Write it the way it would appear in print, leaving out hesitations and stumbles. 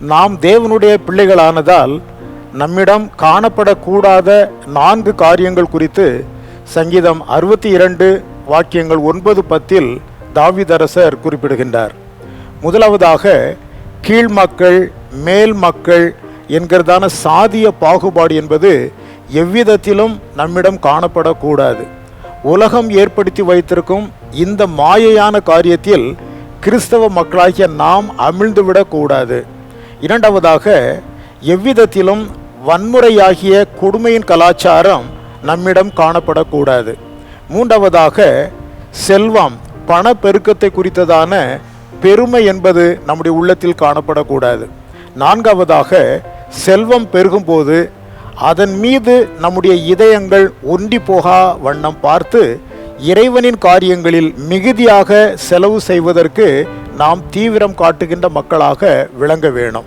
நாம் தேவனுடைய பிள்ளைகளானதால் நம்மிடம் காணப்படக்கூடாத 4 காரியங்கள் குறித்து சங்கீதம் 62 வாக்கியங்கள் 9-10 தாவீதரசர் குறிப்பிடுகின்றார். முதலாவதாக கீழ் மக்கள் மேல் மக்கள் என்கிறதான சாதிய பாகுபாடு என்பது எவ்விதத்திலும் நம்மிடம் காணப்படக்கூடாது. உலகம் ஏற்படுத்தி வைத்திருக்கும் இந்த மாயையான காரியத்தில் கிறிஸ்தவ மக்களாகிய நாம் அமிழ்ந்துவிடக்கூடாது. இரண்டாவதாக எவ்விதத்திலும் வன்முறையாகிய கொடுமையின் கலாச்சாரம் நம்மிடம் காணப்படக்கூடாது. மூன்றாவதாக செல்வம் பணப்பெருக்கத்தை குறித்ததான பெருமை என்பது நம்முடைய உள்ளத்தில் காணப்படக்கூடாது. நான்காவதாக செல்வம் பெருகும்போது அதன் மீது நம்முடைய இதயங்கள் ஒன்றி போகா வண்ணம் பார்த்து இறைவனின் காரியங்களில் மிகுதியாக செலவு செய்வதற்கு நாம் தீவிரம் காட்டுகின்ற மக்களாக விளங்க வேணும்.